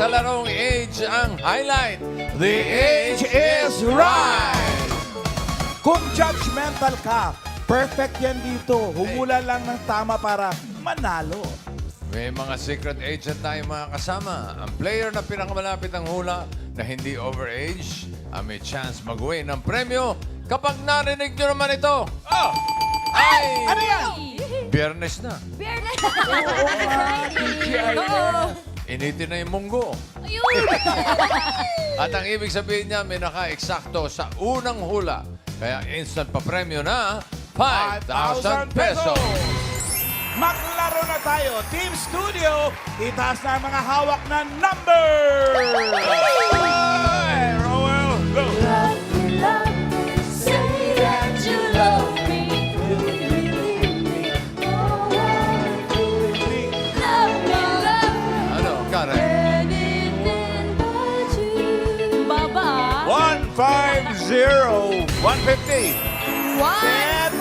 sa larong Age ang highlight. The Age is Right! Kung judgmental ka, perfect yan dito. Humula lang ng tama para manalo. May mga secret agent tayong mga kasama. Ang player na pinakamalapit ang hula na hindi overage ang may chance mag-win ng premyo kapag narinig nyo naman ito. Oh! Ay! Ano yan? Biyernes na. Biyernes. Initin na yung munggo. Ayun. At ang ibig sabihin niya, may naka-eksakto sa unang hula. Kaya instant pa premyo na 5,000 pesos. Maglaro na tayo. Team Studio, itaas na ang mga hawak na number! Hey, Roel, go! Say that you love me. Love me, love me. Ano, Karen? Anything but you. Baba. 150. 150. Get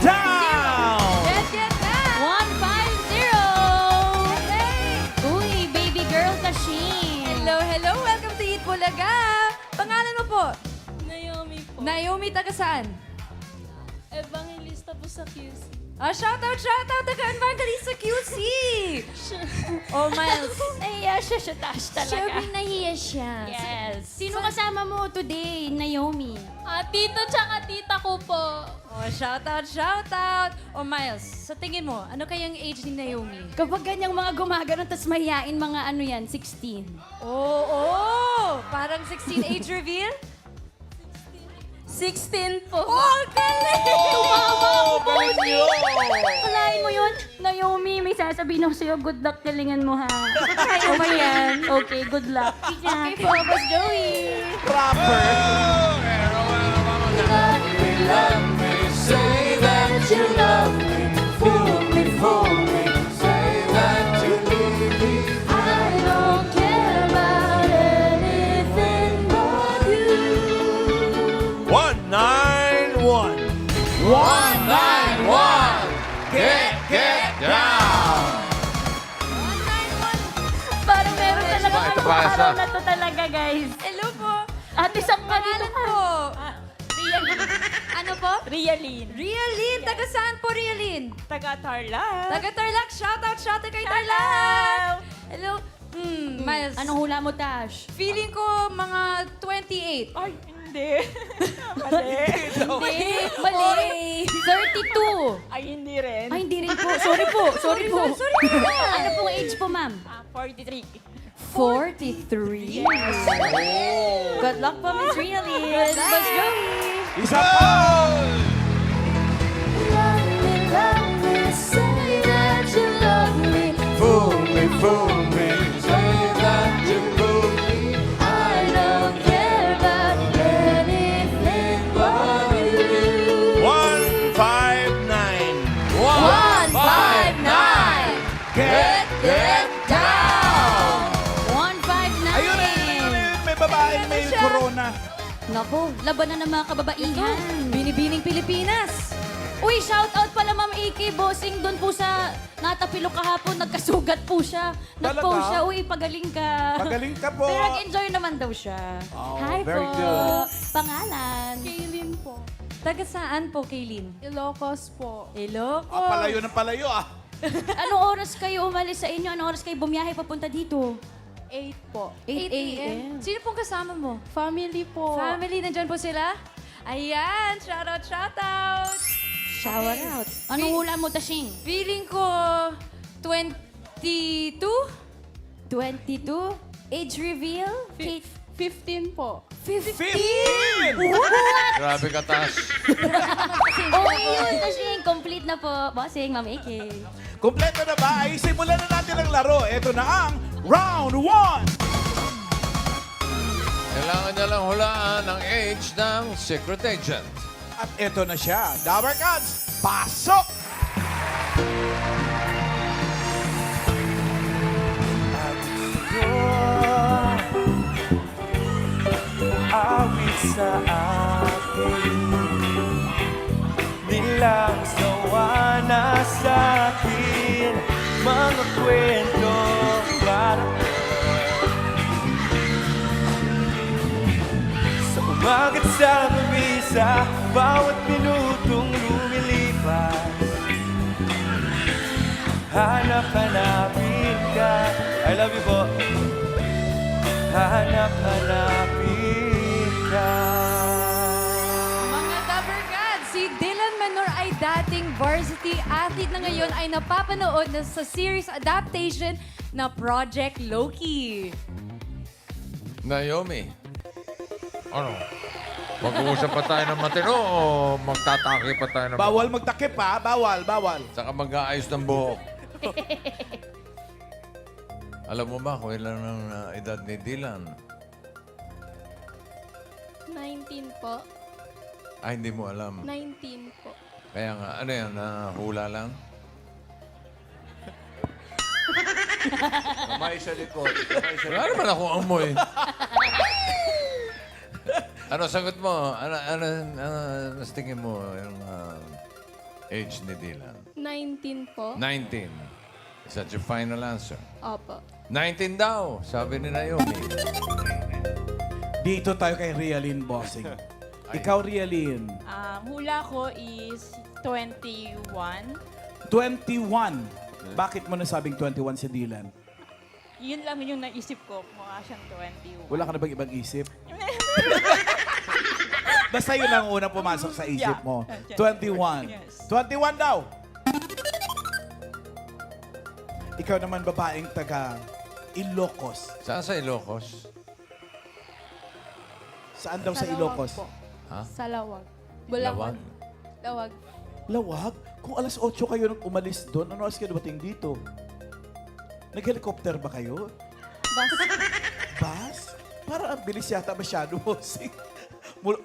down! Get down. 150. Uy, baby girl Kashin. Hello, hello. Welcome to Eat Bulaga. Pangalan mo po? Naomi po. Naomi, taga saan? Evangelista po sa QC. Shoutout, taga Evangelista QC. Oh, Miles. Nahiya siya taas talaga. Siyempre, nahiya siya. Yes. Sino kasama mo today, Naomi? Tito tsaka tita ko po. Oh, shoutout. Oh, Miles, sa tingin mo, ano kayang age ni Naomi? Kapag ganyang mga gumagano, tapos mahihain mga ano yan, 16. Oh, parang 16 age reveal? 16 po. Oh, galing! Tumawa ako, Galing yun! Kalain mo yun, Naomi, may sasabihin ako sa'yo, good luck, galingan mo ha. Kaya mo yan. Okay, good luck. Okay po, Boss Joey. Proper. Love me, say that you love me. Fool me, say that you need me. I don't care about anything but you. 191. 191. Get down. Parang meron talaga Ito ano pa, isa. araw na to talaga, guys. Hello po. Ate, sak ka dito Pangalan ka. po? Ano po? Rialin. Rialin. Taga saan po, Rialin? Taga Tarlac. Taga Tarlac. Shoutout kay Tarlac. Hello. Miles. Anong hula mo, Tash? Feeling ko mga 28. Ay, hindi. Mali. Hindi, mali. 32. Ay, hindi rin. Ay, hindi rin po. Sorry po. Ano pong age po, ma'am? 43. 43. Good luck po, Miss Rialin. Boss Joey. Isa pa! Say that you love me. Fool me, say that you love me. I don't care about anything but you. 159. 159. Get down. 159. Ayun, may babaeng may corona. Naku, laban na ng mga kababaihan. Binibining Pilipinas. Uy, shout out pala Ma'am AK Bossing doon po sa Natapilo kahapon. Nagkasugat po siya. Nag-post Talaga? siya. Uy, pagaling ka. Magaling ka po. Pero nag-enjoy naman daw siya. Oh, Hi very po. good. Pangalan? Kaylin po. Taga saan po, Kaylin? Ilocos po. Hello po. Palayo ng palayo ah. Anong oras kayo umalis sa inyo? Anong oras kayo bumiyahe papunta dito? 8 po. 8 a.m. Sino pong kasama mo? Family po. Family, nandyan po sila? Ayan, shoutout. Shower out. Anong hula mo, Tashing? Feeling ko 22? 22? Age reveal? 15 po. 15! Grabe ka, Tash. Okay yun, Tashing. Complete na po. Bossing, Ma'am AK. Kompleto na ba? Ay simulan na natin ang laro. Ito na ang Round 1! Kailangan niya lang hulaan ang age ng secret agent. At ito na siya. Dabber Cats, pasok! At ito, awit sa akin. Bilang sawa na sa akin. Mga kwento para Sa misa, bawat minutong lumilipas, hanap-hanapin ka. I love you po. Hanap-hanapin ka. Mga Dapper Cats, si Dylan Menor ay dating varsity athlete na ngayon ay napapanood na sa series adaptation na Project Loki. Naomi, ano? Mag-uusap pa tayo ng matino o magtatake pa tayo ng... Bawal magtakip ha. Bawal, bawal. Saka mag-aayos ng buhok. Alam mo ba kung ilan ang edad ni Dylan? 19 po. Ay, hindi mo alam. 19 po. Kaya nga, ano yan, hula lang? Kamay sa likod. Kamay sa Wala naman akong amoy. Ano sagot mo? Ano sa tingin mo yung age ni Dylan? 19 po. 19. Is that your final answer? Opo. 19 daw, sabi ni Naomi. Dito tayo kay Rialyn Bossing. Ikaw, Rialyn. Hula ko is 21. 21. Bakit mo nasabing 21 si Dylan? Yun lang yung naisip ko. Mukha siyang 21. Wala ka na bang ibang isip? Basta yun ang unang pumasok sa isip Yeah. mo. Yes. 21. Yes. 21 daw. Ikaw naman babaeng taga Ilocos. Saan sa Ilocos? Saan daw sa Lawag Ilocos? po. Ha? Sa Lawag. Lawag? Bulacan. Lawag. Lawag? Kung alas 8 kayo nang umalis doon, ano oras kayo dumating dito? Nag-helicopter ba kayo? Bus. Bus? Para ang bilis yata masyado, bossing.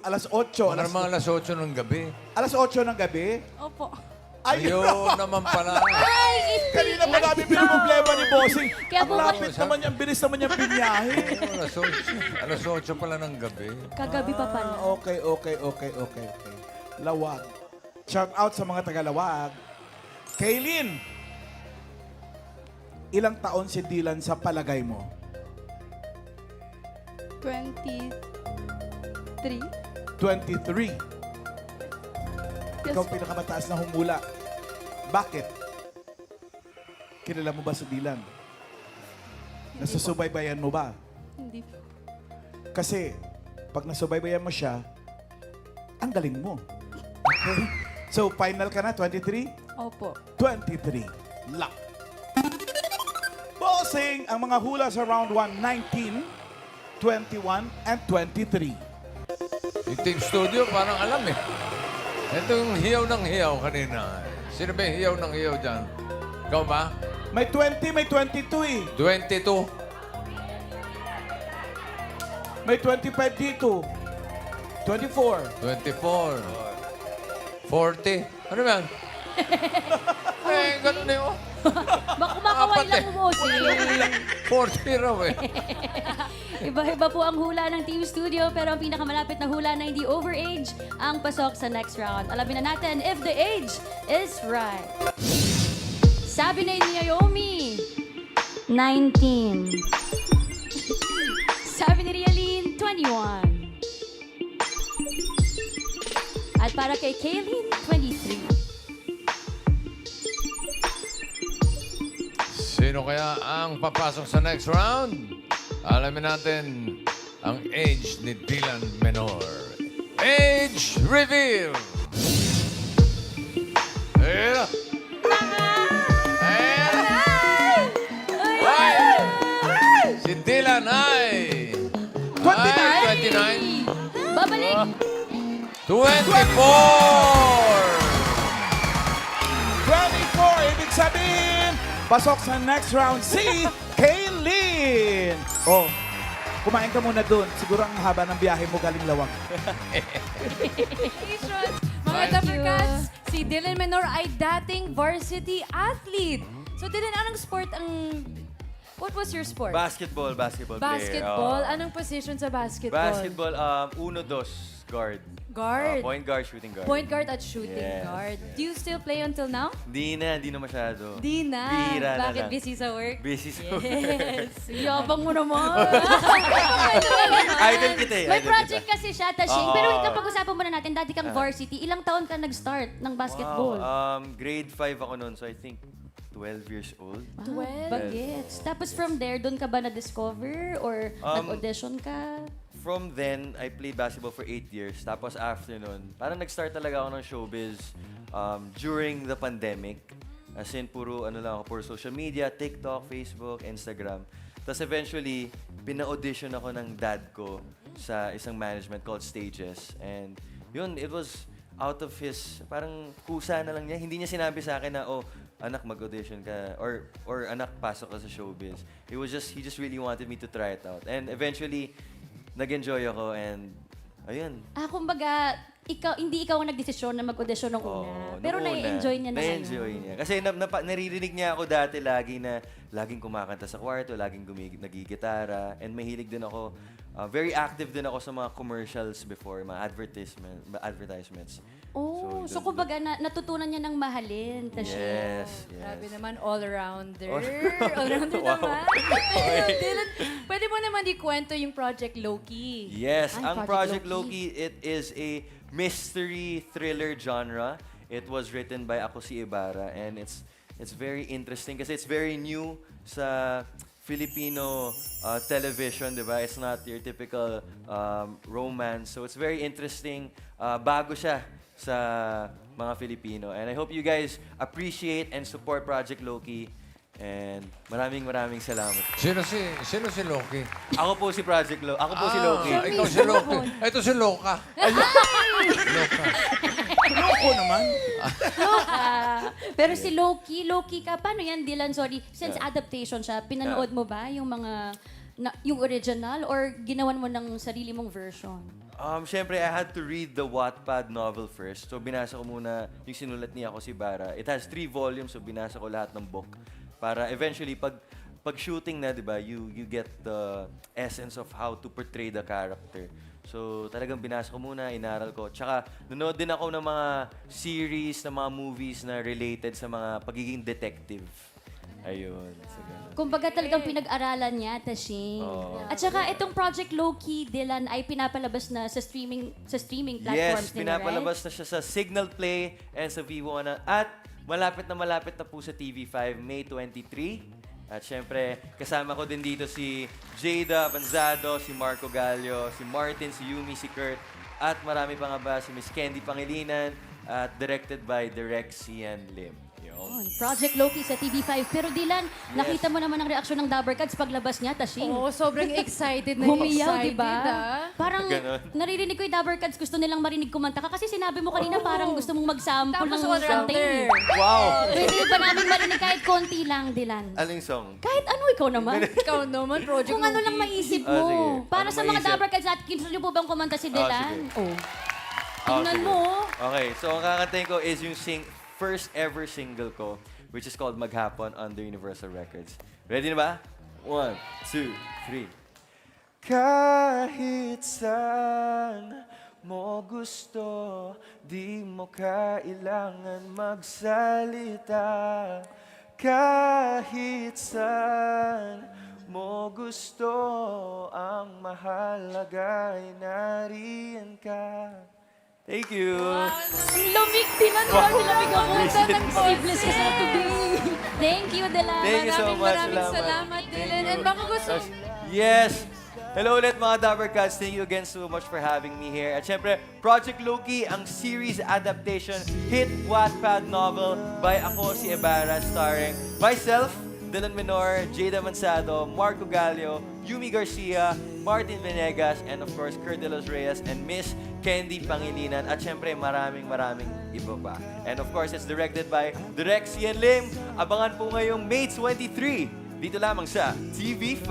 Alas 8. Para mga alas 8 ng gabi. Alas 8 ng gabi? Opo. Ayun! Ayun naman pala. Kanina pa namin problema ni bossing. Kaya Ang po- lapit naman niya, ang bilis naman niya binyahe. Alas 8. Alas 8 pala ng gabi. Kagabi pa pala. Okay. Lawag. Shout out sa mga taga-Lawag. Kaylin, ilang taon si Dylan sa palagay mo? 23. 23. Yes Ikaw po. pinakamataas na humula. Bakit? Kilala mo ba si Dylan? Nasusubaybayan mo ba? Hindi po. Kasi, pag nasubaybayan mo siya, ang galing mo. Okay? So, final ka na, 23? Opo. 23. Lock. Bossing, ang mga hula sa round 1, 19, 21, and 23. Yung Team Studio, parang alam eh. Ito yung hiyaw ng hiyaw kanina. Sino ba yung hiyaw ng hiyaw dyan? Ikaw ba? May 20, may 22 eh. 22. May 25 dito. 24. 24. 40. Ano ba yan? Eh, ganun na yun. Baka kumakaway Apat lang eh. po, bossing. 40 raw eh. Iba-iba po ang hula ng Team Studio, pero ang pinakamalapit na hula na hindi overage ang pasok sa next round. Alamin na natin if the age is right. Sabi na ni Naomi, 19. Sabi ni Rialyn, 21. At para kay Kaylin, 23. Sino kaya ang papasok sa next round? Alamin natin ang age ni Dylan Menor. Age reveal! Ayan na! Ayan na! Ay! Si Dylan ay... 29! Babalik! 24! Ibig sabihin, pasok sa next round si Kaylin. Oh, kumain ka muna dun. Siguro ang haba ng biyahe mo galing Lawag. Congratulations! Mga Thank Dapper you. Cats, si Dylan Menor ay dating varsity athlete. So Dylan, anong sport ang... What was your sport? Basketball player. Basketball? Oo. Anong position sa basketball? Basketball, 1-2. guard. Guard. Point guard, shooting guard. Point guard at shooting Yes. guard. Do you still play until now? Hindi na masyado. Di na. Bihira na Bakit lang. busy sa work? Busy sa Yes. Yabang mo naman. Idol kita eh. May idol project kita. kasi siya, Tashing. Oo. Pero wait lang, pag-usapan muna natin, dati kang varsity. Ilang taon ka nag-start ng basketball? Wow. Grade 5 ako noon, so I think 12 years old. 12. Bagets. Tapos from there, doon ka ba na-discover? Or nag-audition ka? From then, I played basketball for 8 years. Tapos after nun, parang nag-start talaga ako ng showbiz during the pandemic. As in, puro social media, TikTok, Facebook, Instagram. Tapos eventually, pina-audition ako ng dad ko sa isang management called Stages. And yun, it was out of his, parang kusa na lang niya. Hindi niya sinabi sa akin na, oh, anak, mag-audition ka. Or anak, pasok ka sa showbiz. He just really wanted me to try it out. And eventually, nag-enjoy ako and ayun. Kumbaga, hindi ikaw ang nagdesisyon na mag-audition nung una. Oo, Pero nung una, na-enjoy niya na Na-enjoy niya. Kasi naririnig niya ako dati lagi na laging kumakanta sa kwarto, laging nagigitara. And mahilig din ako, very active din ako sa mga commercials before, mga advertisements. Oh, so doon- kumbaga natutunan niya ng mahalin. Tashing. Yes, Grabe yes. naman, all-rounder. All- All-rounder Wow. naman. Dylan, pwede mo naman ikwento yung Project Loki. Yes, Ay, ang Project Project Loki, it is a mystery thriller genre. It was written by Ako Si Ibarra and it's very interesting kasi it's very new sa Filipino television, di ba? It's not your typical romance. So it's very interesting. Bago siya sa mga Filipino. And I hope you guys appreciate and support Project Loki. And maraming salamat. Sino si Loki? Ako po si Project Loki. Ako po si Loki. Ikaw si Loki. Ito si Loka. Loka. Loko naman. Pero si Loki ka, paano yan, Dylan? Sorry, since adaptation siya, pinanood mo ba yung mga, yung original or ginawan mo ng sarili mong version? Siyempre, I had to read the Wattpad novel first. So, binasa ko muna yung sinulat niya Ako Si Bara. It has 3 volumes, so binasa ko lahat ng book. Para eventually, pag shooting na, di ba, you get the essence of how to portray the character. So, talagang binasa ko muna, inaral ko. Tsaka, nanood din ako ng mga series, ng mga movies na related sa mga pagiging detective. Ayun. So, ganun. Kumbaga talagang pinag-aralan niya, Tashing. Oo. At saka itong Project Loki, Dylan, ay pinapalabas na sa streaming platforms Yes, nila, pinapalabas na siya sa Signal Play and sa Vivo na. At malapit na po sa TV5, May 23. At syempre, kasama ko din dito si Jada Avanzado, si Marco Gallio, si Martin, si Yumi, si Kurt, at marami pa nga ba, si Miss Candy Pangilinan, at directed by Direk Sian Lim. Yun. Project Loki sa TV5. Pero Dylan, nakita mo naman ang reaksyon ng Dabbercats paglabas niya, Tashing. Oo, sobrang excited na Humiyaw, di excited, ba? ah. Parang Ganon. naririnig ko yung Dabbercats, gusto nilang marinig kumanta ka. Kasi sinabi mo kanina parang gusto mong mag-sample Tapos ng all-rounder. kanta eh. Wow! Pwede ba namin marinig kahit konti lang, Dylan? Aling song? Kahit ano, ikaw naman. Ikaw naman, Project Kung ano Loki. lang maisip Ah, mo. sige. Para Ano sa mga maisip? Dabbercats natin, gusto niyo po bang kumanta si Dylan? sige. Oh. Tingnan sige. mo. oh. Okay, so ang kakantayin ko is yung first ever single ko, which is called Maghapon under Universal Records. Ready na ba? 1, 2, 3. Kahit saan mo gusto, di mo kailangan magsalita. Kahit saan mo gusto, ang mahalaga ay nariyan ka. Thank you. Ang lamig, Dylan. Wow. Lamig ako. Sleeveless ka sa tubig. Thank you, Dylan. Thank you so much. Maraming salamat, Dylan. And baka gusto... Yes! Hello ulit mga Dabbercats. Thank you again so much for having me here. At syempre, Project Loki, ang series adaptation hit Wattpad novel by Ako Si Ibarra, starring myself, Dylan Menor, Jada Mansado, Marco Gallio, Yumi Garcia, Martin Venegas, and of course, Kurt De Los Reyes, and Miss Candy Pangilinan. At syempre, maraming iba pa. And of course, it's directed by Direk Sian Lim. Abangan po ngayong May 23, dito lamang sa TV5.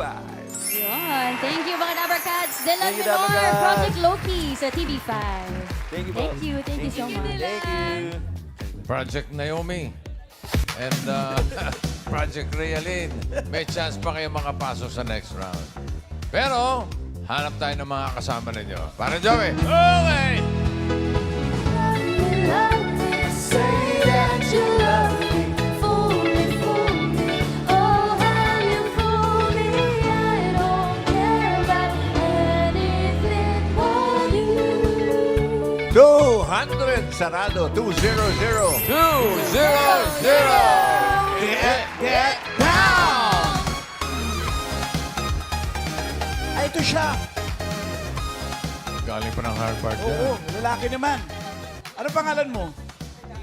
Yun. Thank you, mga Dabbercats. Dylan Thank you, Menor, Dabbercats. Project Loki sa TV5. Thank you po. Thank you. Thank you so much. Thank you. Project Naomi. And Project Realin. May chance pa kayo makapasok sa next round. Pero, hanap tayo ng mga kasama ninyo. Para Joey. Okay! Say that you love me, fool me, oh how you fool me. I don't care about anything but you. 200 sarado, 200. 200! Get down! Ay, ito siya. Galing pa ng Harvard yan. Oo, lalaki naman. Ano pangalan mo?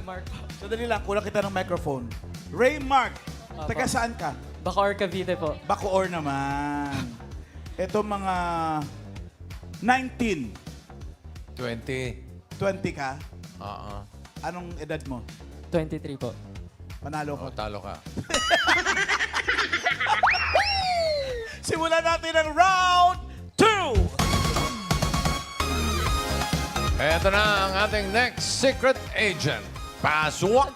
Mark. Sandali lang, kulang kita ng microphone. Ray Mark, taga saan ka? Bacoor, Cavite po. Bacoor naman. Ito mga 19, 20. 20 ka. Oo. Anong edad mo? 23 po. Panalo ko. Oh, talo ka. Simulan natin ang round 2! Ito na ang ating next secret agent. Pasok!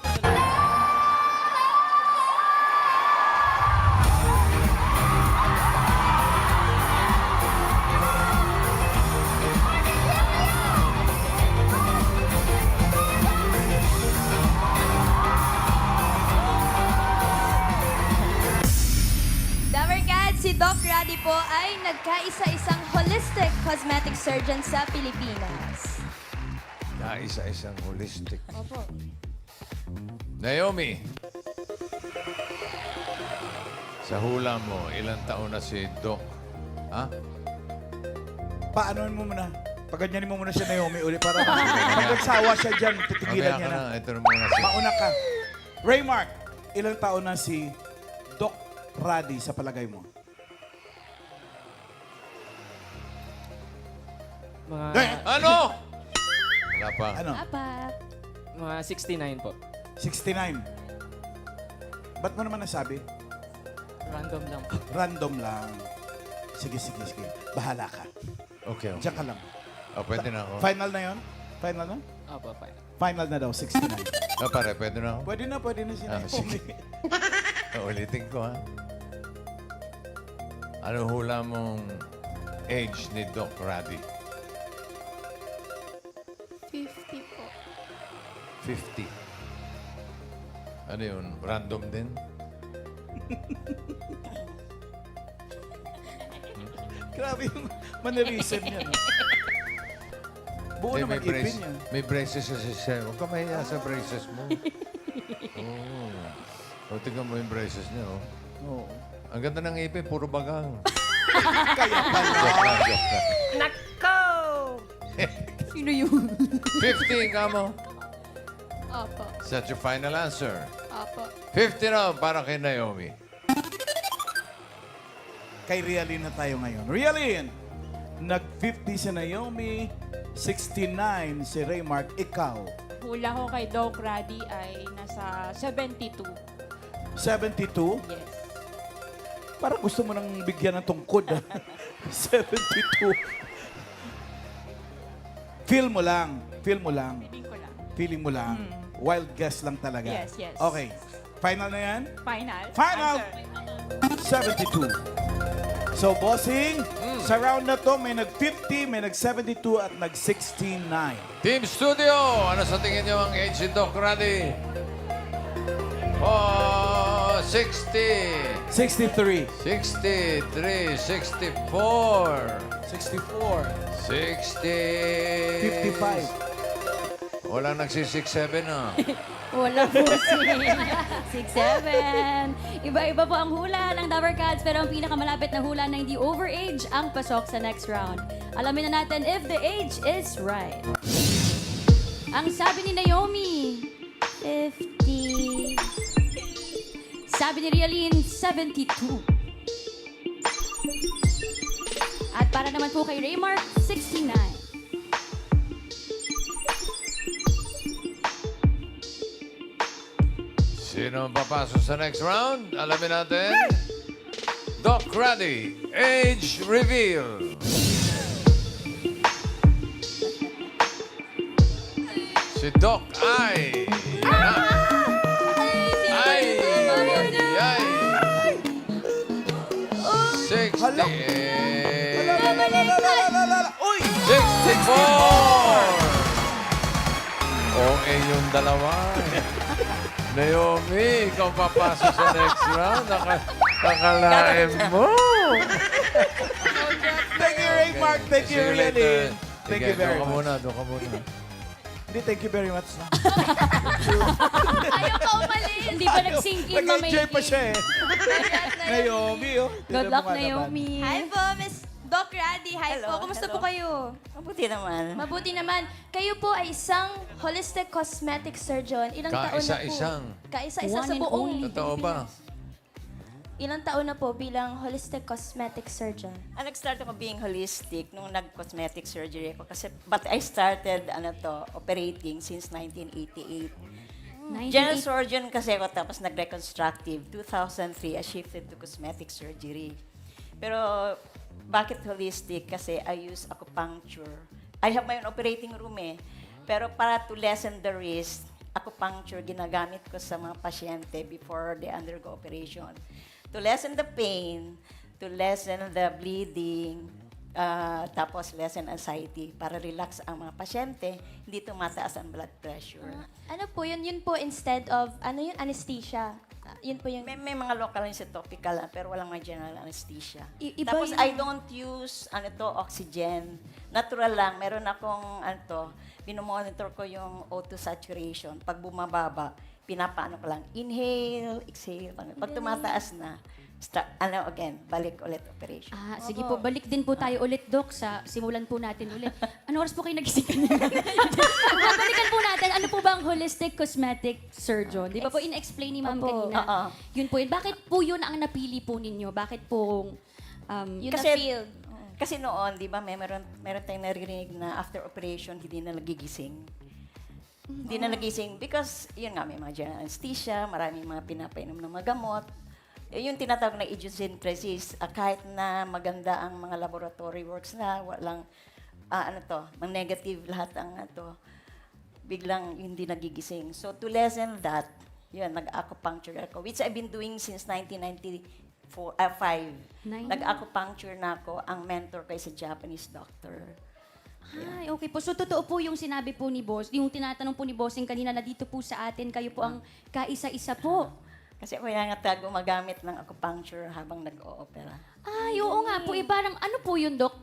Dabarkad, si Doc Rady po ay nagkaisa-isang holistic cosmetic surgeon sa Pilipinas. Isa-isang holistic. Opo. Naomi, sa hula mo, ilang taon na si Doc? Ha? Paanoin mo muna? Paganyanin mo muna si Naomi uli para pag nagsawa siya dyan, titigilan Mamaya niya ka na. na. Ito na muna si... Mauna ka. Ray Mark, ilang taon na si Doc Rady sa palagay mo? Mga, Ano? Wala pa. Ano? Apat. mga 69 po. 69. Ba't mo naman nasabi? Random lang po. Random lang. Sige. Bahala ka. Okay. Diyan ka lang. Oh, pwede na ako. Final na yon? Final na? Opo, fine. Final na daw, 69. Oh, pare, pwede na ako. Pwede na si Ah, Naomi. sige. Ulitin ko, ha? Ano hula mong age ni Doc Rady? 50 po. 50. Ano yun? Random din? Grabe yung mannerism niya. No? Buo Hindi, naman ipin niya. may braces sa siya. Huwag ka mahiya sa braces mo. Oh. O, tingnan mo yung braces niya, oh. Oo. Ang ganda ng ipin, puro bagang. Kaya pala. Joke lang. Sino yun? 50 ka mo. Opo. Is that your final answer? Opo. 50 na para kay Naomi. Kay Rialyn na tayo ngayon. Rialyn, nag-50 si Naomi, 69 si Raymark. Ikaw, Hula ko kay Doc Rady ay nasa 72. 72? Yes. Parang gusto mo nang bigyan ng tungkod. 72. Feel mo lang. Feeling ko lang. Feeling mo lang. Wild guess lang talaga. Yes, yes. Okay. Final na yan? Final. Final! Answer. 72. So, bossing, sa round na to, may nag-50, may nag-72 at nag-69. Team Studio, ano sa tingin niyo ang age ni Doc Rady? Oh, 60. 63. 63, 64. 64. 60. 55. Walang nagsi-6-7 ah. Wala po si 6'7". Iba-iba po ang hula ng Dabarkads, pero ang pinakamalapit na hula na hindi overage ang pasok sa next round. Alamin na natin if the age is right. Ang sabi ni Naomi, 50. Sabi ni Rialyn, 72. At para naman po kay Raymark, 69. Sino ang papasok sa next round? Alamin natin. Doc Rady, age reveal. Si Doc ay... Ay! Ay! 60. OA yung dalawa. Naomi, ikaw papasok sa next round. Nakalain mo. Thank you, Ray Mark. Thank you, See you later. Rialin. Thank you very much. Doon ka muna. Hindi, thank you very much. Ayaw ka umalis. Hindi pa nag-sink in, Mama Nag-enjoy pa Iki. siya eh. Naomi, oh. Good Tignan mo luck, nga naman. Naomi. Hi po, Miss Doc Raddy. Hi Hello, po. Kumusta hello. po kayo? Mabuti naman. Mabuti naman. Kayo po ay isang holistic cosmetic surgeon. Ilang taon na po? Kaisa-isang. Kaisa-isa One sa and buong only. Totoo ba? Ilang taon na po bilang holistic cosmetic surgeon? Nag-start ako being holistic nung nag-cosmetic surgery ako. But I started operating since 1988. General surgeon kasi ako tapos nag-reconstructive. 2003, I shifted to cosmetic surgery. Pero bakit holistic? Kasi I use acupuncture. I have my own operating room eh. Pero para to lessen the risk, acupuncture ginagamit ko sa mga pasyente before they undergo operation. To lessen the pain, to lessen the bleeding, tapos lessen anxiety para relax ang mga pasyente, hindi tumataas ang blood pressure. Ano po yun? Yun po instead of, anesthesia? Yun po yung... May mga local and topical pero walang mga general anesthesia. Iba Tapos yung- I don't use oxygen. Natural lang. Meron akong binomonitor ko yung O2 saturation. Pag bumababa, pinapaano ko lang. Inhale, exhale. Pag tumataas na, again, balik ulit operation. Sige po, balik din po tayo ulit, Doc, sa simulan po natin ulit. Ano oras po kayo nagising kanina? Babalikan po natin, ano po ba ang holistic cosmetic surgeon? Di ba po, in-explain ni Ma'am Opo. kanina. Oo. Yun po yun. Bakit po yun ang napili po ninyo? Bakit po, Yun na field. Kasi noon, di ba, meron tayong naririnig na after operation, hindi na nagigising. Hindi na nagising because, yun nga, may mga general anesthesia, maraming mga pinapainom ng mga gamot. Yung tinatawag na idiosyncrasies, kahit na maganda ang mga laboratory works na, walang, mga negative lahat ang biglang hindi nagigising. So to lessen that, yun, nag-acupuncture ako, which I've been doing since 1995. Nag-acupuncture na ako, ang mentor ko is a Japanese doctor. ay, okay po. So, totoo po yung sinabi po ni Boss, yung tinatanong po ni Bossing kanina na dito po sa atin, kayo po ang kaisa-isa po. Kasi ako yung gumagamit ng acupuncture habang nag-o-opera. Ay, oo nga po. Parang ano po yun, Doc?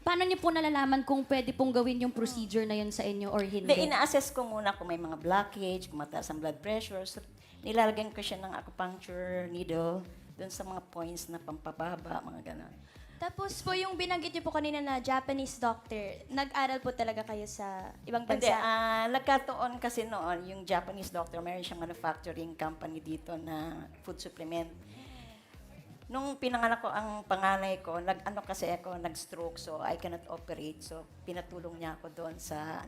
Paano niyo po nalalaman kung pwede pong gawin yung procedure na yun sa inyo or hindi? Hindi, ina-assess ko muna kung may mga blockage, kung mataas ang blood pressure. So, nilalagyan ko siya ng acupuncture needle dun sa mga points na pampababa, mga gano'n. Tapos po yung binanggit niyo po kanina na Japanese doctor, nag-aral po talaga kayo sa ibang Hindi, bansa? nagkataon kasi noon, yung Japanese doctor, meron siyang manufacturing company dito na food supplement. Nung pinanganak ko ang panganay ko, nag-stroke, so I cannot operate. So, pinatulong niya ako doon sa,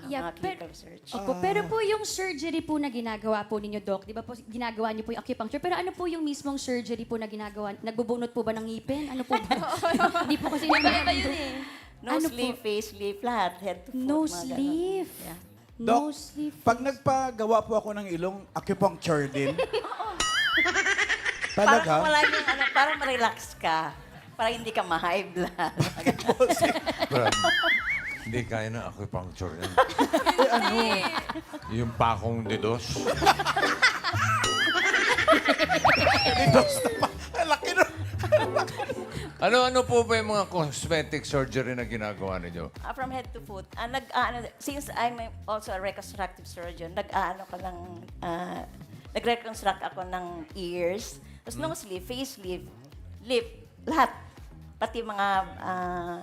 Yeah, mga clinical research. Opo, pero po yung surgery po na ginagawa po ninyo, Doc, di ba po ginagawa niyo po yung acupuncture, pero ano po yung mismong surgery po na ginagawa? Nagbubunot po ba ng ngipin? Ano po ba? Hindi po kasi Iba yun eh. Nose ano sleeve, face sleeve, lahat, head to foot. No mga ganun. sleeve. Yeah. No Doc, sleeve. pag nagpagawa po ako ng ilong, acupuncture din. Parang Talaga? wala yung parang ma-relax ka. Para hindi ka ma-high blood. Brad, hindi kaya na acupuncture yan. Yung pakong didos. Dos na pa. Laki na. Ano po ba yung mga cosmetic surgery na ginagawa ninyo? From head to foot. Since I'm also a reconstructive surgeon, nag-reconstruct ako ng ears, tapos nose sleeve, face sleeve, lip, lahat. Pati mga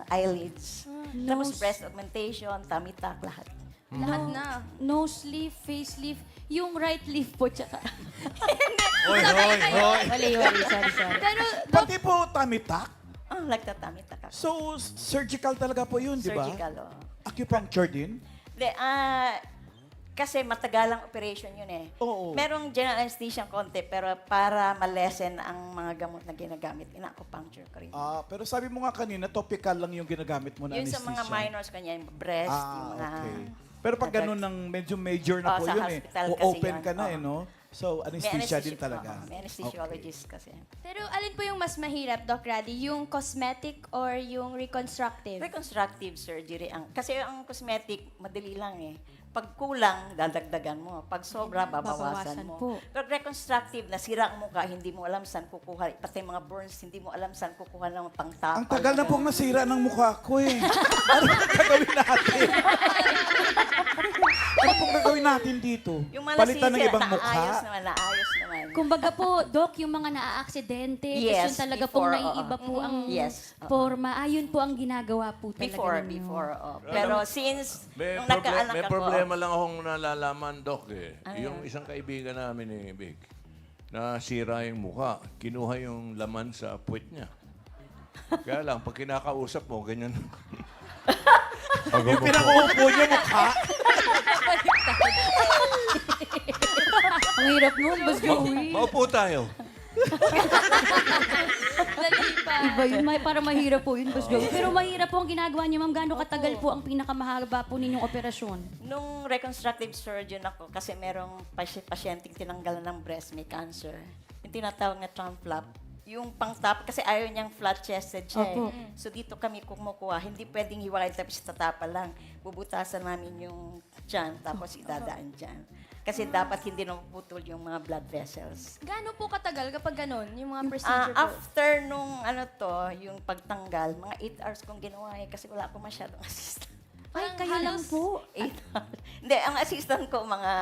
eyelids. Tapos breast augmentation, tummy tuck, lahat. Lahat na. No sleeve, face sleeve, yung right leaf po, tsaka... Hoy. Wali, sorry. Pero, Pati po tummy tuck. Like the tummy tuck ako. So, surgical talaga po yun, di ba? Surgical, Acupuncture din? Hindi, kasi matagalang operation yun eh. Oo. Merong general anesthesia konti, pero para ma-lessen ang mga gamot na ginagamit, ina-acupuncture ko rin. Pero sabi mo nga kanina, topical lang yung ginagamit mo na Yun sa anesthesia. mga minors kanya, yung breast, yung mga... okay. Pero pag ganun ng medyo major na po sa yun hospital kasi O-open yun. ka na Oo. no? So, anesthesia din anesthesi- talaga. May anesthesiologist kasi. Pero alin po yung mas mahirap, Doc Raddy? Yung cosmetic or yung reconstructive? Reconstructive surgery. Kasi ang cosmetic, madali lang eh. Pag kulang, dadagdagan mo. Pag sobra, babawasan Babawasan mo. po. Pag reconstructive, nasira ang mukha, hindi mo alam saan kukuha. Pati mga burns, hindi mo alam saan kukuha ng pangtapal. Ang tagal na pong nasira ng mukha ko eh. Ano ang gagawin natin? Ano pong gagawin natin dito? Yung mga Palitan ng nasira, ibang mukha? naayos naman. Kumbaga po, Doc, yung mga naaaksidente, Yes, yun talaga before, pong naiiba po ang Yes, oo. forma. Ayun po ang ginagawa po talaga ninyo. Before. Pero since, May, nung nagkaanak may ako, problema lang akong nalalaman, Doc. Ano Yung isang kaibigan namin ni Big, na sira yung mukha, kinuha yung laman sa puwet niya. Kaya lang, pag kinakausap mo, ganyan. Yung pinag-uupo niya mukha? Ang hirap nun, Boss Joey. Maupo tayo. Iba yun, para mahirap po yun, Boss Joey. Pero mahirap po ang ginagawa niyo, ma'am. Gaano katagal po ang pinakamahaba po ninyong operasyon? nung reconstructive surgeon ako, kasi merong pasyenteng tinanggalan ng breast, may cancer. Yung tinatawag na trunk flap. Yung pang-top, kasi ayaw niyang flat-chested siya Opo. eh. So dito kami kumukuha. Hindi pwedeng hiwalay tapos tatapa lang. Bubutasan namin yung tiyan, tapos idadaan dyan. Kasi dapat hindi napuputol yung mga blood vessels. Gaano po katagal kapag ganun, yung mga procedure po? After nung yung pagtanggal, mga 8 hours kong ginawa eh, kasi wala akong masyadong assistant. Ay, kayo lang po. 8 hours. Hindi, ang assistant ko, mga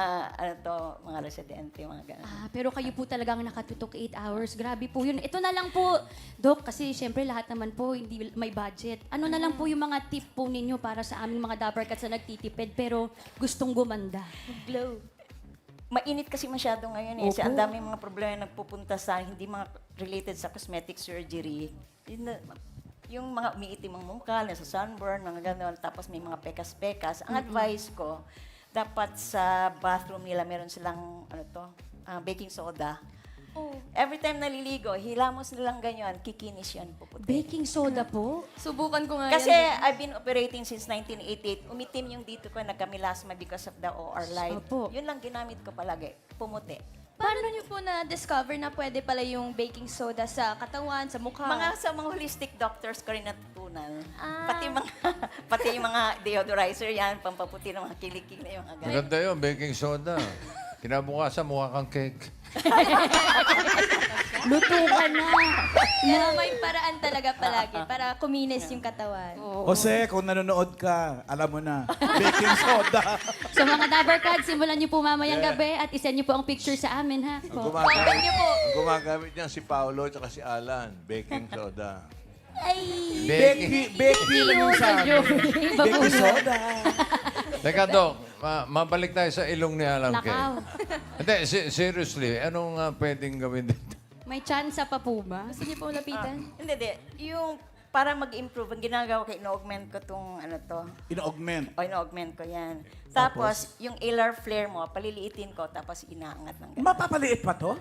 mga residente, mga ganun. Pero kayo po talagang nakatutok 8 hours. Grabe po yun. Ito na lang po, Doc, kasi syempre lahat naman po hindi may budget. Ano na lang po yung mga tip po ninyo para sa aming mga Dapper Cats na nagtitipid pero gustong gumanda? Glow. Mainit kasi masyado ngayon eh. Kasi Opo. ang daming mga problema nagpupunta sa hindi mga related sa cosmetic surgery. Yung mga umiitim ang mukha, nasa sunburn, mga gano'n, tapos may mga pekas-pekas. Ang advice ko, dapat sa bathroom nila meron silang baking soda. Every time naliligo, hilamos nilang ganyan, kikinis yan puputi. Baking soda po? Subukan ko nga Kasi yan. I've been operating since 1988. Umitim yung dito ko, nagkamilasma because of the OR light. Opo. Yun lang ginamit ko palagi, pumuti. Paano niyo po na-discover na pwede pala yung baking soda sa katawan, sa mukha? Sa mga holistic doctors ko rin natutunan. Pati yung mga deodorizer yan, pampaputi ng mga kilikig na yung mga ganyan. Maganda yun, baking soda. Kinabukasan, mukha kang cake. Luto ka na. Pero may paraan talaga palagi para kuminis yung katawan. Jose, kung nanonood ka, alam mo na, baking soda. So mga Dapper Cats, simulan niyo po mamayang gabi at isend niyo po ang picture sa amin, ha? Ang gumagamit niyan si Paolo at si Alan, baking soda. Becky lang yung sa amin. Baking soda. Teka, Doc, mabalik tayo sa ilong ni Alan Kay. Nakaw. Hindi, seriously, anong pwedeng gawin dito? May chance pa po ba? Gusto niyo po lapitan? Hindi. Yung para mag-improve, ang ginagawa ko, in-augment ko itong In-augment. in-augment ko yan. Tapos, yung alar flare mo, paliliitin ko, tapos inaangat ng ganun. Mapapaliit pa to?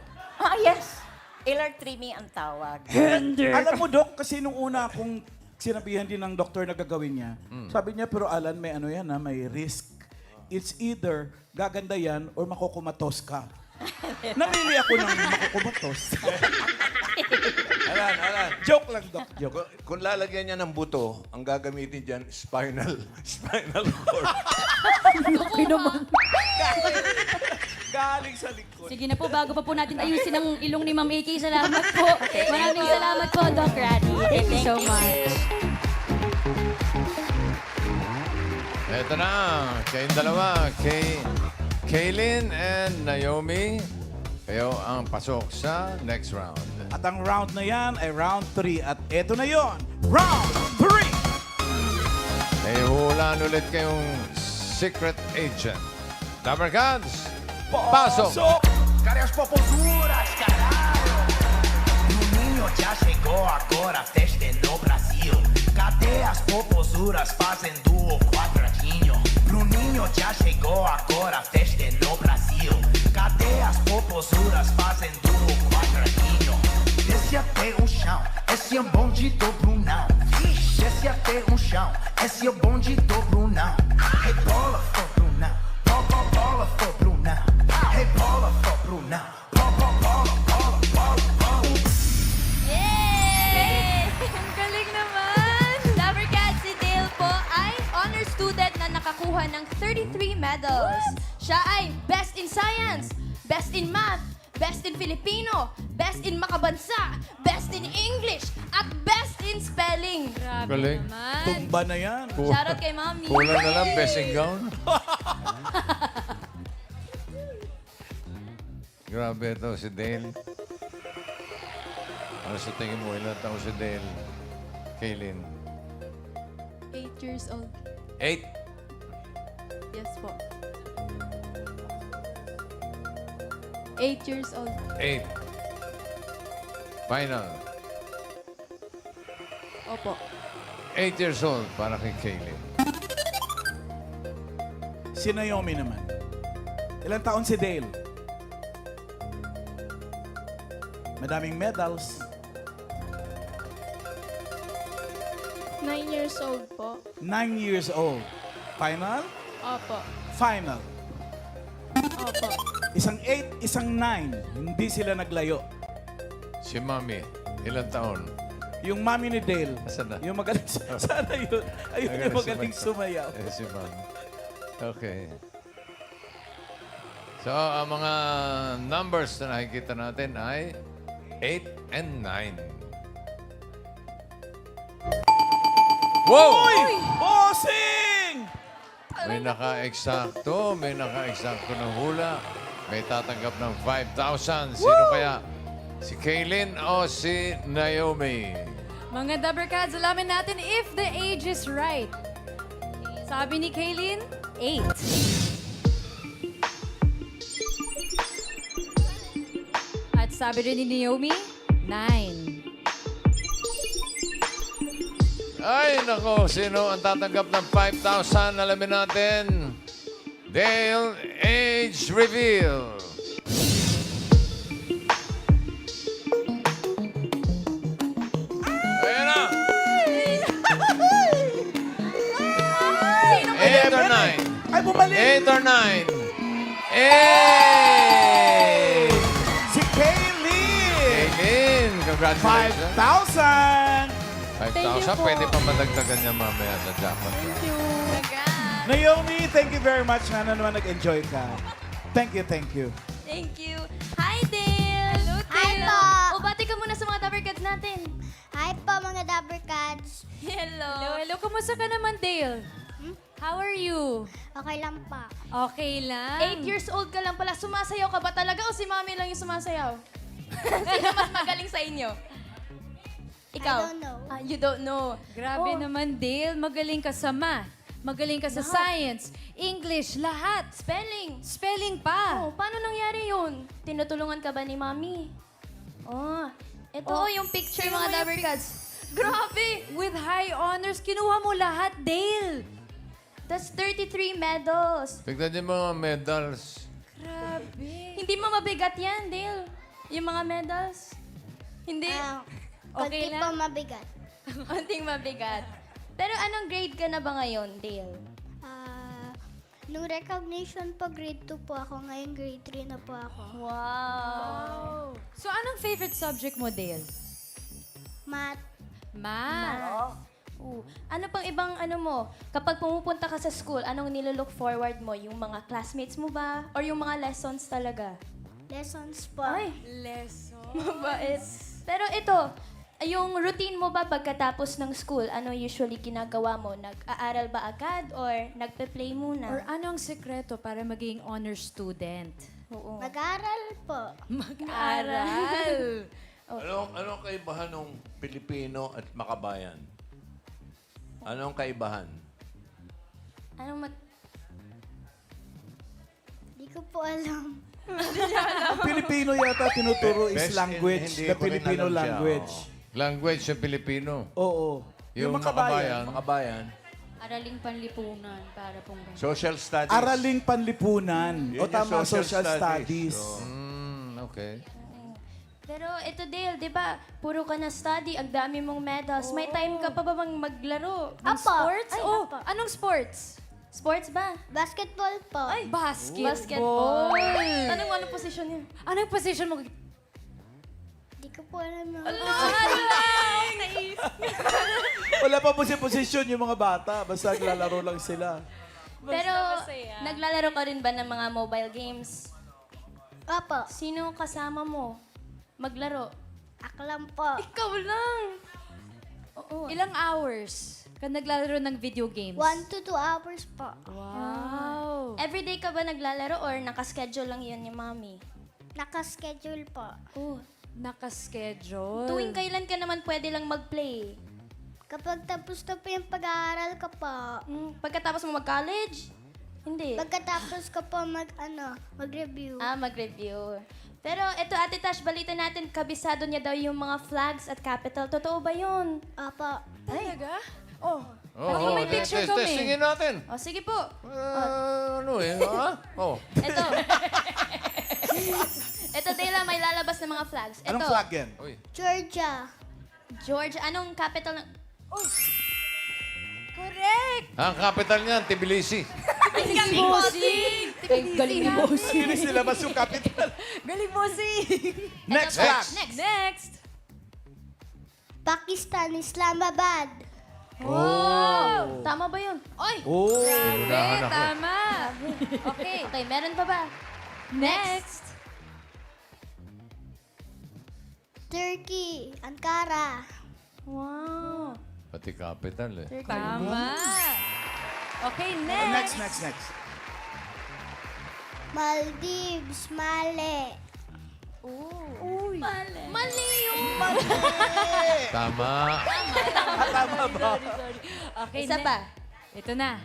Yes! Alar trimming ang tawag. Alam mo, Doc, kasi nung una akong sinabihan din ng doktor na gagawin niya, sabi niya, pero Alan, may may risk. It's either gaganda yan or makukumatos ka. Namili ako ng makukumatos. Alan. Joke lang, Doc. Joke. Kung lalagyan niya ng buto, ang gagamitin dyan, spinal cord. Galing sa likod. Sige na po, bago pa po natin ayusin ang ilong ni Ma'am AK, salamat po. Maraming salamat po, Doc Raddy. Thank you so much. Ito na, kayong dalawa, Kaylin and Naomi. Kayo ang pasok sa next round. At ang round na yan ay round 3. At eto na yon, round 3! May hulaan ulit kayong secret agent. Dapper Cats, pasok! Cadê as popozuras, caralho? Juninho já chegou, agora a festa é no Brasil. Cadê as popozuras fazendo o quadradinho? Bruninho já chegou, agora a festa é no Brasil. Cadê as popozuras fazendo o quadradinho? Desce até o chão, esse é o bonde do Brunão. Desce até o chão, esse é o bonde do Brunão. Rebola, for Brunão. Bola, for Brunão. Rebola, for Brunão. 33 medals. Siya ay Best in Science, Best in Math, Best in Filipino, Best in Makabansa, Best in English, at Best in Spelling. Grabe Galing. naman. Tumba na yan. Shoutout kay Mami. Kulang na lang, best gown. Grabe ito, si Dale. Ano sa tingin mo, ilan taon si Dale? Kaylin? 8 years old. 8. Yes po. 8 years old. 8. Final. Opo. 8 years old para kay Kaylin. Si Naomi naman. Ilang taon si Dale? Madaming medals. 9 years old po. 9 years old. Final? Opo. Final. Opo. Isang 8, isang 9. Hindi sila naglayo. Si Mami, ilang taon? Yung mami ni Dale. Asan na? Yung magaling. Sana yun. Ayun yung magaling sumayaw. Si Mami. Okay. So, ang mga numbers na nakikita natin ay 8 and 9. Wow! Bossing! May naka-eksakto, may naka-eksakto ng hula. May tatanggap ng 5,000. Sino kaya? Si Kaylin o si Naomi? Mga Dabbercats, alamin natin if the age is right. Sabi ni Kaylin, 8. At sabi rin ni Naomi, 9. Ay, nako, sino ang tatanggap ng 5,000? Alamin natin. Dale, age reveal. Ayan na. 8 or 9? Ay, bumalik! 8 or 9? 8! Si Kaylee! Kaylin, congratulations. 5,000! 5,000, pwede pa madagdagan niya mamaya sa jackpot. Naomi, thank you very much na naman nag-enjoy ka. Thank you, thank you. Thank you. Hi, Dale! Hello, Hi po! O, bati ka muna sa mga Dabbercats natin. Hi po mga Dabbercats. Hello, hello. Kumusta ka naman, Dale? How are you? Okay lang pa. Okay lang. 8 years old ka lang pala. Sumasayaw ka ba talaga o si Mami lang yung sumasayaw? Sino mas magaling sa inyo? Ikaw? I don't know. Ah, you don't know. Grabe Oh, naman, Dale. Magaling ka sa math. Magaling ka sa science, English, lahat. Spelling. Spelling pa. Oh, paano nangyari yun? Tinutulungan ka ba ni Mami? Oh, ito yung picture Sino mga yung Dabbercats. Grabe! With high honors, kinuha mo lahat, Dale. That's 33 medals. Tignan niyo mga medals. Grabe. Hindi mo mabigat yan, Dale. Yung mga medals. Hindi. Okay Konti lang? po mabigat. Konting mabigat. Pero anong grade ka na ba ngayon, Dale? Nung recognition po, grade 2 po ako. Ngayon, grade 3 na po ako. Wow! So, anong favorite subject mo, Dale? Math. Math. Ano pang ibang ano mo? Kapag pumupunta ka sa school, anong nilolook forward mo? Yung mga classmates mo ba? Or yung mga lessons talaga? Lessons po. Ay, Lesson. mabait. Pero ito, yung routine mo ba pagkatapos ng school, ano usually ginagawa mo? Nag-aaral ba agad or nagpe-play muna? Or ano ang sekreto para maging honor student? Oo. Mag-aaral po. Mag-aral. Anong kaibahan ng Pilipino at Makabayan? Anong kaibahan? Anong Di ko po alam. Ang Pilipino yata tinuturo is Best in- language. hindi The ko rin Filipino alam siya, language. Language sa Pilipino. Oo. Yung Makabayan. Makabayan. Araling panlipunan para pong ganun. Social studies. Araling panlipunan. Yun O tama, yung social studies. Okay. Pero ito, Dale, di ba, puro ka na study, ang dami mong medals. May time ka pa ba bang maglaro? Ng sports? Ay, Oh, apo. anong sports? Sports ba? Basketball po. Ay, Basketball. Tanong mo, anong position niya? Anong position mo? Di ko po alam. Wala pa po si posisyon yung mga bata. Basta naglalaro lang sila. Pero, naglalaro ka rin ba ng mga mobile games? Opo. Sino kasama mo maglaro? Ako lang po. Ikaw lang. Oo. Ilang hours ka naglalaro ng video games? 1 to 2 hours po. Wow. Everyday ka ba naglalaro or nakaschedule lang yun ni Mami? Nakaschedule po. Oh. Nakaschedule. Tuwing kailan ka naman pwede lang mag-play? Kapag tapos na po yung pag-aaral ko po, Pagkatapos mo mag-college? Hindi. pagkatapos ko po mag-review. Mag-review. Pero ito, Ate Tash, balita natin, kabisado niya daw yung mga flags at capital. Totoo ba yun? Opo. Talaga? Oh. Oo, may picture kami. testingin natin. O, sige po. Oh. Ito. Ito, Dela, may lalabas na mga flags. Ito, Anong flag yan? Uy. Georgia. George, anong capital ng... Correct! Ang capital niyan, Tbilisi. Galing mo, Sing! Galing mo, Sing! Hindi nilabas yung capital. Galing mo, Sing! Next flag. Next! Pakistan, Islamabad. Oh. Tama ba yun? Oy! Oh. Grabe, tama! Okay. Okay, meron pa ba? Next! Turkey, Ankara. Wow. Pati capital eh. Tama! Okay, Next. next! Maldives, Mali. Uy! Mali yun! Tama. Tama ba? Okay, Isa pa. Ito na.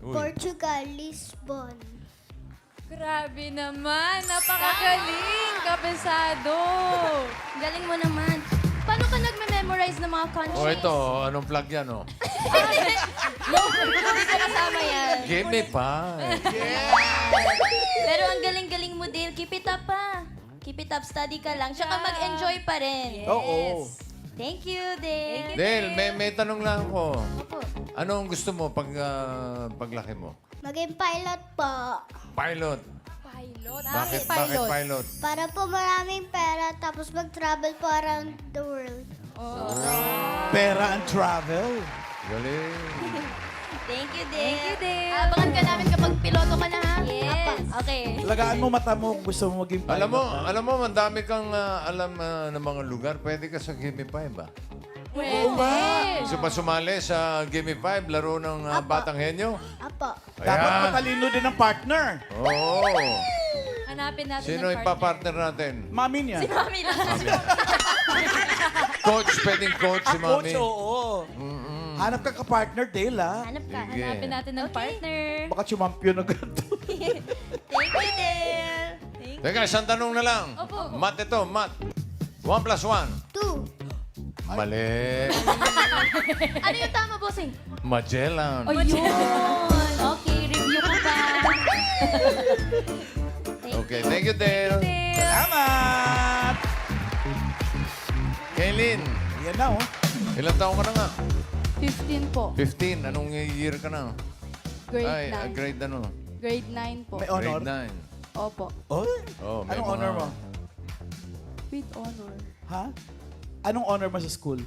Uy. Portugal, Lisbon. Grabe naman! Napakagaling! Kabisado! Galing mo naman. Paano ka nagme-memorize ng mga countries? Oh, ito. Anong flag yan, oh? Hindi ko kasama yan. Give me five. Pero ang galing-galing mo, Dale. Keep it up, pa. Keep it up. Study ka lang. Tsaka mag-enjoy pa rin. Oo. Thank you, Dale. Dale, may tanong lang ako. Opo. Anong gusto mo paglaki mo? Maging pilot po. Pilot. Pilot? Bakit pilot? Para po maraming pera, tapos mag-travel po around the world. Pera and travel. Galing. Thank you, Dale. Thank you, Dale. Abangan ka namin kapag piloto ka na, ha? Yes. Okay. Lagaan mo mata mo kung gusto mo maging pilot. Alam mo, ang dami kang alam ng mga lugar. Pwede ka sa Gimme 5, ba? Gusto ba sumali sa Gimme 5, laro ng Batang Henyo? Apo. Dapat Ayan. matalino din ang partner. Oo. Hanapin natin Sino ng ipapartner natin? Mami niya. Mami lang. Coach, pwedeng coach si Coach, Mami. oo. Hanap ka ka-partner, Dale, ha? Hanap ka. Sige. Hanapin natin ng partner. Baka champion agad. Thank you, Dale. Teka, isang tanong na lang. Opo. Mat ito, mat. 1 plus 1. 2. Mali. Ano yung tama, bossing? Magellan. Ayun. Okay, review ko pa. Okay, thank you, Dale. Salamat! Kaylin, Yan na, oh. ilang taon ka na nga? 15 po. 15. Anong year ka na? Grade 9. Grade ano? Grade 9 po. May honor. Grade 9. Opo. Oy. Oh, may Anong mga- honor mo? With honor. Ha? Anong honor mo sa school?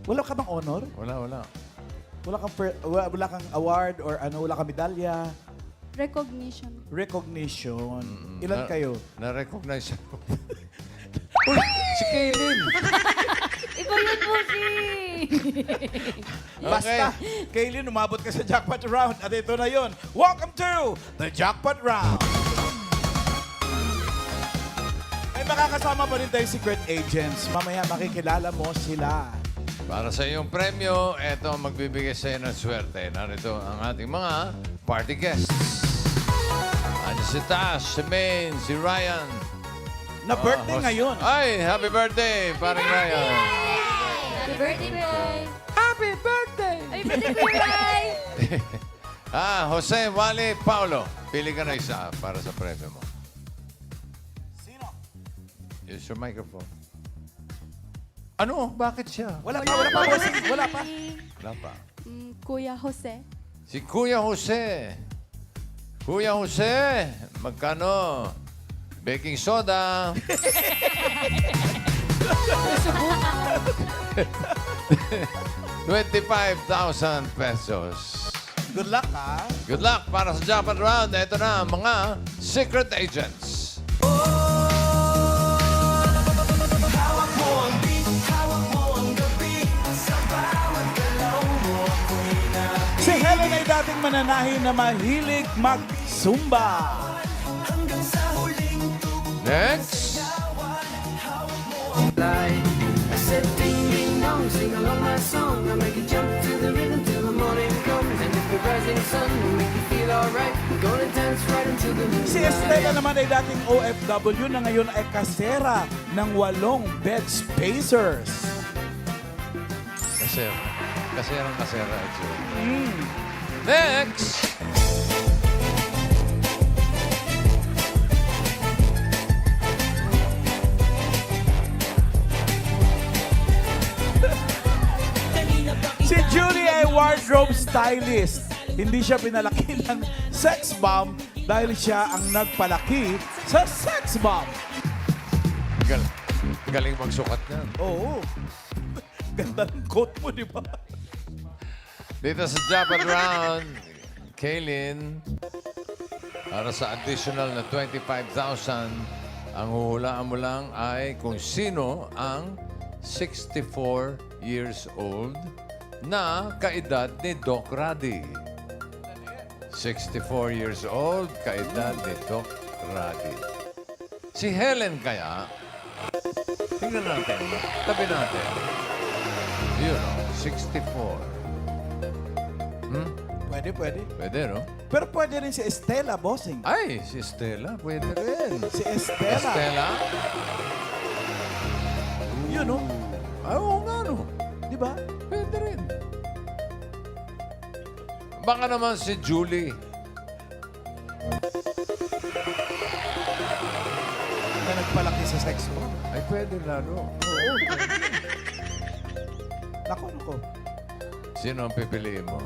Wala ka bang honor? Wala. Wala kang award or ano, wala kang medalya? Recognition. Recognition. Ilan kayo? Na-recognize ako. Uy, si Kaylin. Iba yun, bossing. Basta, Kaylin, umabot ka sa jackpot round. At ito na yun. Welcome to the jackpot round. May makakasama pa rin tayo secret agents. Mamaya makikilala mo sila. Para sa iyong premyo, eto ang magbibigay sa iyo ng swerte. Narito ang ating mga party guests. Ano si Tash, si Maine, si Ryan. Na birthday ngayon. Ay, happy birthday, paring Ryan. Happy birthday, boy. Happy birthday! Happy birthday, Ray. Jose, Wally, Paulo. Pili ka na isa para sa premyo mo. Sino? Use your microphone. Ano? Bakit siya? Wala pa. Bossing. Wala pa. Wala pa. Kuya Jose. Si Kuya Jose. Kuya Jose, magkano? Baking soda. 25,000 pesos. Good luck, ha? Good luck para sa Japan Round. Ito na ang mga secret agents. Si Helen ay dating mananahi na mahilig mag-zumba. Next. Si Estela naman ay dating OFW na ngayon ay kasera ng 8 bed spacers. Kasera. Kasera. Actually. Next. Si Julie ay wardrobe stylist. Hindi siya pinalaki ng sex bomb dahil siya ang nagpalaki sa sex bomb. Galing magsukat yan. Oo. Ganda ng coat mo, di ba? Dito sa Japan Round, Kaylin, para sa additional na 25,000, ang huhulaan mo lang ay kung sino ang 64 years old na kaedad ni Doc Rady. 64 years old, kaedad ni Doc Rady. Si Helen kaya, tingnan natin, tabi natin. Yun, 64. Pwede. Pwede, no? Pero pwede rin si Estela, bossing. Ay, si Estela, pwede rin. Si Estela. Estela? Yun, no? Ay, oo nga, no? Di ba? Pwede rin. Baka naman si Julie. Na nagpalaki sa sex bomb. Ay, pwede lalo. Oo. Nako. Sino ang pipiliin mo?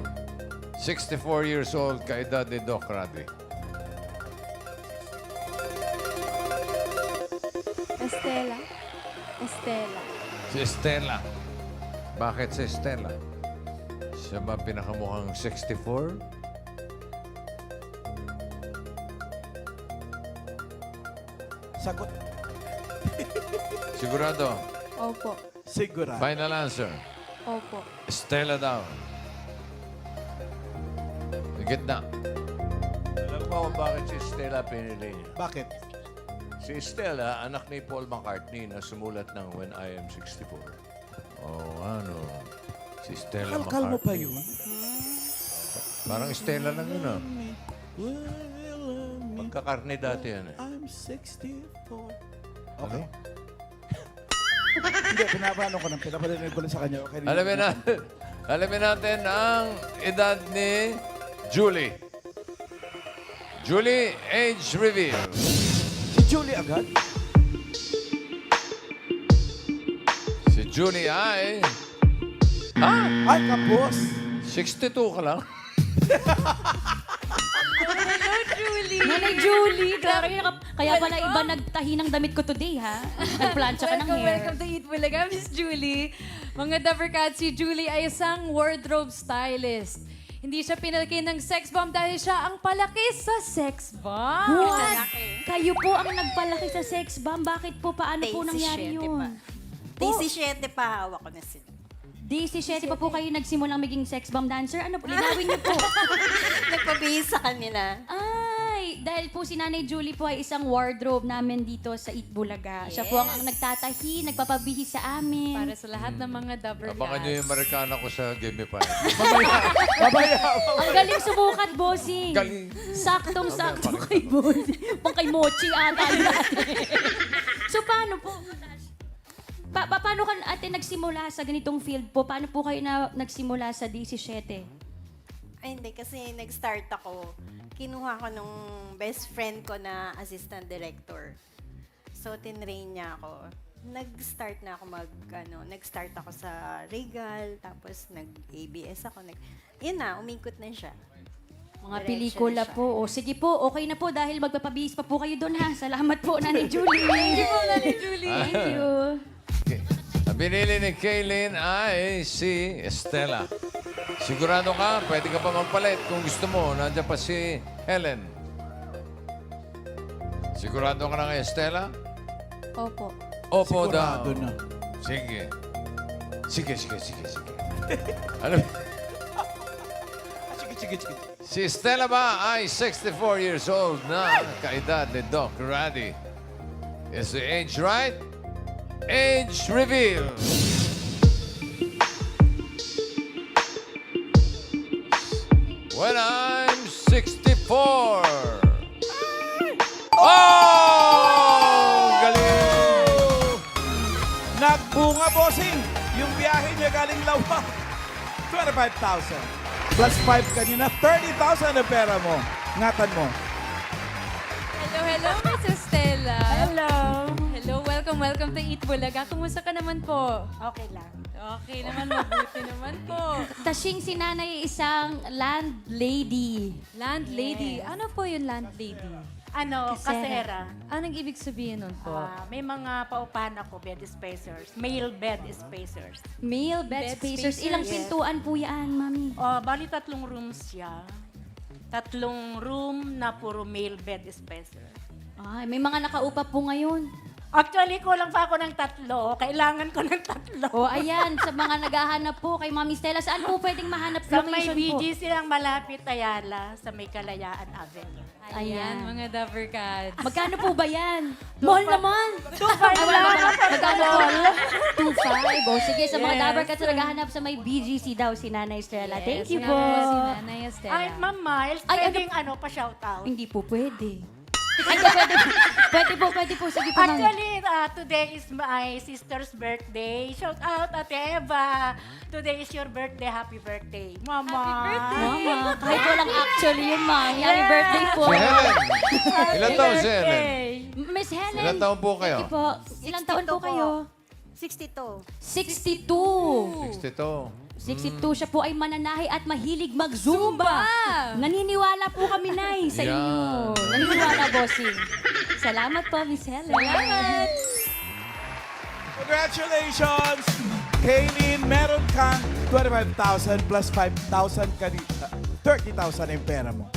64 years old, kaedad ni Doc Rady. Estela. Si Estela. Bakit si Estela? Siya ba pinakamukhang 64? Sagot. Sigurado? Opo. Sigurado. Final answer. Opo. Estela daw. Higit na. Alam mo kung bakit si Stella pinili niya? Bakit? Si Stella, anak ni Paul McCartney na sumulat ng When I Am 64. Oh, ano? Si Stella Kalkal mo pa McCartney. yun? Parang Stella lang yun, ah. Magkakarne dati yan eh. I'm 64. Ano? Okay. Hindi, pinaparinig ko lang sa kanya. Okay, Alamin natin ang edad ni Julie. Julie, age reveal. Si Julie agad? Si Julie ay... Ay, kapos! 62 ka lang. Hello, Julie! Nanay Julie, grabe. Kaya pala iba nagtahi ng damit ko today, ha? Nagplansya ka ng hair. Welcome to Eat Bulaga, Miss Julie. Mga Dabarkat, si Julie ay isang wardrobe stylist. Hindi siya pinalaki ng sex bomb dahil siya ang palaki sa sex bomb. What? Kayo po ang nagpalaki sa sex bomb. Bakit po? Paano po nangyari 17 yun? pa. 17 pa hawak ko na sila. 17 pa po kayo nagsimulang maging sex bomb dancer? Ano po? Linawin niyo po. Nagpabihis sa kanila. Ay, dahil po si Nanay Julie po ay isang wardrobe namin dito sa Eat Bulaga. Siya po ang nagtatahi, nagpapabihis sa amin. Para sa lahat ng mga Dabarkat. Abangan niyo yung Marikana ko sa Game Me 5. Ang galing sumukat, bossing. Galing. Saktong-sakto kay bossing. Pang kay Mochi ata natin. So, paano po? Paano ka ate nagsimula sa ganitong field po? Paano po kayo nagsimula sa 17? Ay, hindi. Kasi nag-start ako. Kinuha ko nung best friend ko na assistant director. So, tinrain niya ako. Nag-start na ako nag-start ako sa Regal, tapos nag-ABS ako. Yun na, umikot na siya. Mga Diretso pelikula na siya. po. O sige po, okay na po dahil magpapabihis pa po kayo doon ha. Salamat po, Nanay Julie. Thank you po, Nanay Julie. Thank you. Okay. binili ni Kaylin ay si Estela. Sigurado ka, pwede ka pa magpalit kung gusto mo. Nandiyan pa si Helen. Sigurado ka na kay Estela? Opo. Opo daw. Sigurado na. Sige. Sige. Ano? Sige. Si Estela ba ay 64 years old na kaedad ni Doc Raddy? Is the age right? Age reveal. When I'm 64. Oh! Galing! Nagbunga, bossing! Yung biyahe niya galing Lawa. 25,000. Plus 5 kanina, 30,000 ang pera mo. Ngatan mo. Hello, Miss Estela. Hello. Hello, welcome to Eat Bulaga. Kumusta ka naman po? Okay lang. Okay naman, mabuti naman po. Tashing si nanay isang landlady. Landlady. Ano po yung landlady? Ano, Kasera. kasera. Anong ibig sabihin nun po? May mga paupahan ako, bed spacers. Male bed spacers. Male bed Bed spacers. spacers. Ilang Yes. pintuan po yan, mami? Bali 3 rooms siya. 3 room na puro male bed spacer. Ay, may mga nakaupa po ngayon. Actually, kulang pa ako ng 3. Kailangan ko ng 3. O, ayan, sa mga naghahanap po kay Mami Stella, saan po pwedeng mahanap Sa may location po? BGC lang malapit, Ayala, sa may Kalayaan Avenue. Ayan, mga Dapper Cats. Magkano po ba yan? Mahal naman! 2.5 Ay, wala lang. naman. Magkano po? 2.5. O, sige, sa mga Yes. Dabber Cats na naghahanap sa may BGC daw, si Nanay Stella. Thank you Yan po. Si Nanay Estela. Ay, Ma'am Miles, Ay, pwedeng pa-shoutout. Hindi po pwede. Ay, pwede po. Sige po, ma'am. Actually, today is my sister's birthday. Shout out, Ate Eva. Today is your birthday. Happy birthday. Mama. Happy Mama, kahit walang actually yun, ma'am. Happy Yeah. birthday po. Si Helen. Ilan taon si Helen? Miss Helen. Ilan taon po kayo? Sige po. Ilang taon po kayo? 62. 62. 62. 62 siya po ay mananahi at mahilig mag-zumba. Naniniwala po kami, Nay, sa Yan. inyo. Naniniwala, bossing. Salamat po, Miss Helen. Salamat. Congratulations! Kaylin, meron kang 25,000 plus 5,000 kanina. 30,000 yung pera mo.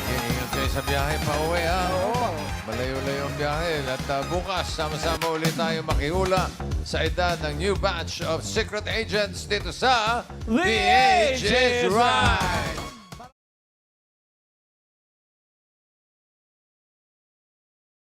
Ingat kayo sa biyahe pa uwi, ha? Oo. Malayo-layo ang biyahe. At bukas, sama-sama ulit tayo makihula sa edad ng new batch of secret agents dito sa The Age is Right.